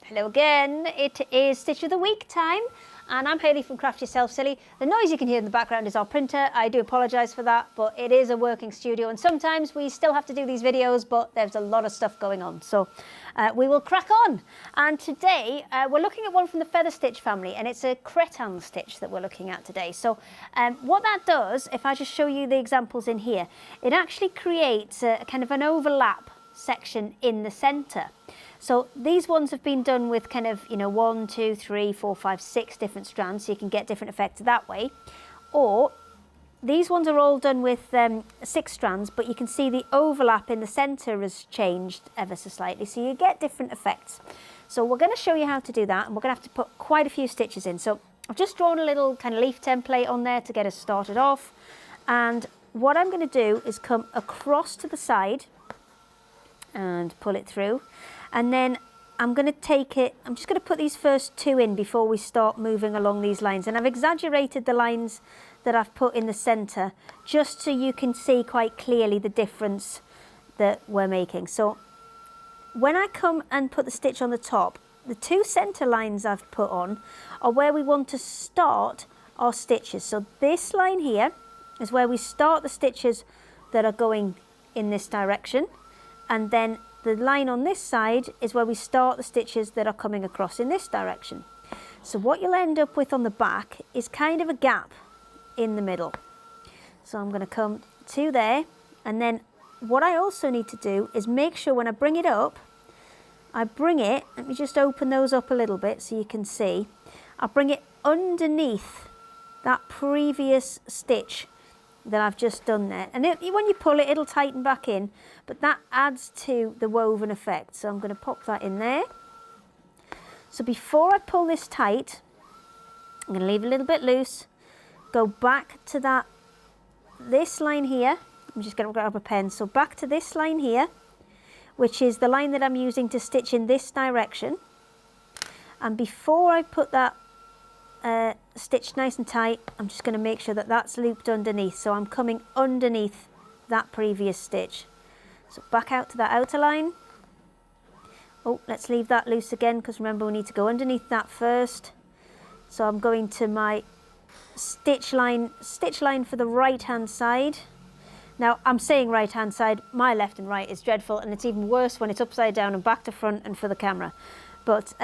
Hello again, it is Stitch of the Week time and I'm Hayley from Craft Yourself Silly. The noise you can hear in the background is our printer. I do apologise for that, but it is a working studio and sometimes we still have to do these videos, but there's a lot of stuff going on. So we will crack on. And today we're looking at one from the Feather Stitch family and it's a Cretan stitch that we're looking at today. So what that does, if I just show you the examples in here, it actually creates a kind of an overlap section in the centre. So these ones have been done with kind of, 1, 2, 3, 4, 5, 6 different strands, so you can get different effects that way. Or these ones are all done with 6 strands, but you can see the overlap in the centre has changed ever so slightly, so you get different effects. So we're going to show you how to do that, and we're going to have to put quite a few stitches in. So I've just drawn a little kind of leaf template on there to get us started off. And what I'm going to do is come across to the side and pull it through. And then I'm going to take it, I'm just going to put these first 2 in before we start moving along these lines. And I've exaggerated the lines that I've put in the centre, just so you can see quite clearly the difference that we're making. So when I come and put the stitch on the top, the 2 centre lines I've put on are where we want to start our stitches. So this line here is where we start the stitches that are going in this direction. And then the line on this side is where we start the stitches that are coming across in this direction. So what you'll end up with on the back is kind of a gap in the middle. So I'm going to come to there, and then what I also need to do is make sure when I bring it up, let me just open those up a little bit so you can see, I'll bring it underneath that previous stitch that I've just done there. And when you pull it, it'll tighten back in, but that adds to the woven effect. So I'm going to pop that in there. So before I pull this tight, I'm going to leave a little bit loose, go back to this line here. I'm just going to grab a pen. So back to this line here, which is the line that I'm using to stitch in this direction. And before I put that stitched nice and tight, I'm just going to make sure that that's looped underneath, so I'm coming underneath that previous stitch. So back out to that outer line. Oh, let's leave that loose again, because remember we need to go underneath that first. So I'm going to my stitch line for the right hand side. Now I'm saying right hand side, my left and right is dreadful, and it's even worse when it's upside down and back to front and for the camera. But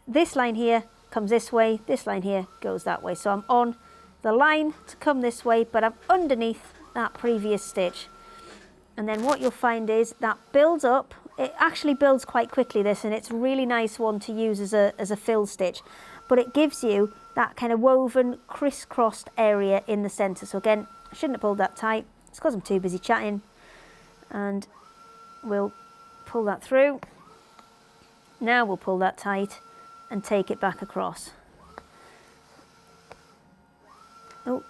this line here comes this way, this line here goes that way. So I'm on the line to come this way, but I'm underneath that previous stitch. And then what you'll find is that builds up. It actually builds quite quickly, this, and it's a really nice one to use as a fill stitch. But it gives you that kind of woven crisscrossed area in the centre. So again, I shouldn't have pulled that tight. It's because I'm too busy chatting. And we'll pull that through. Now we'll pull that tight and take it back across. Oh.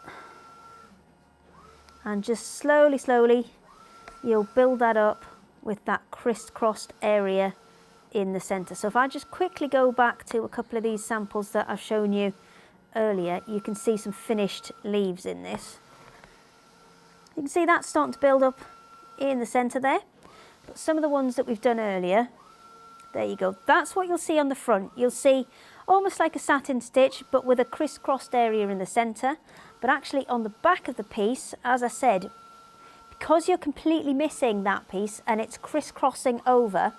And just slowly, you'll build that up with that crisscrossed area in the centre. So if I just quickly go back to a couple of these samples that I've shown you earlier, you can see some finished leaves in this. You can see that's starting to build up in the centre there. But some of the ones that we've done earlier, there you go. That's what you'll see on the front. You'll see almost like a satin stitch, but with a crisscrossed area in the centre. But actually on the back of the piece, as I said, because you're completely missing that piece and it's crisscrossing over,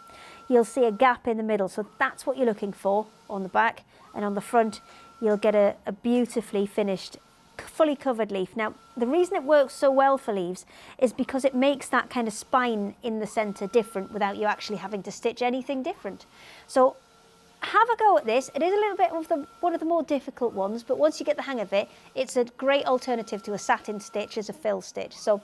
you'll see a gap in the middle. So that's what you're looking for on the back. And on the front, you'll get a beautifully finished, fully covered leaf. Now, the reason it works so well for leaves is because it makes that kind of spine in the centre different without you actually having to stitch anything different. So have a go at this. It is a little bit of one of the more difficult ones, but once you get the hang of it, it's a great alternative to a satin stitch as a fill stitch. So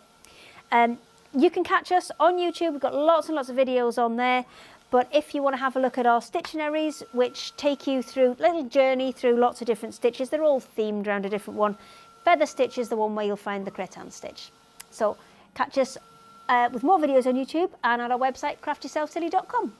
you can catch us on YouTube. We've got lots and lots of videos on there. But if you want to have a look at our Stitch-onaries, which take you through a little journey through lots of different stitches, they're all themed around a different one. Feather Stitch is the one where you'll find the Cretan stitch. So catch us with more videos on YouTube and on our website, craftyourselfsilly.com.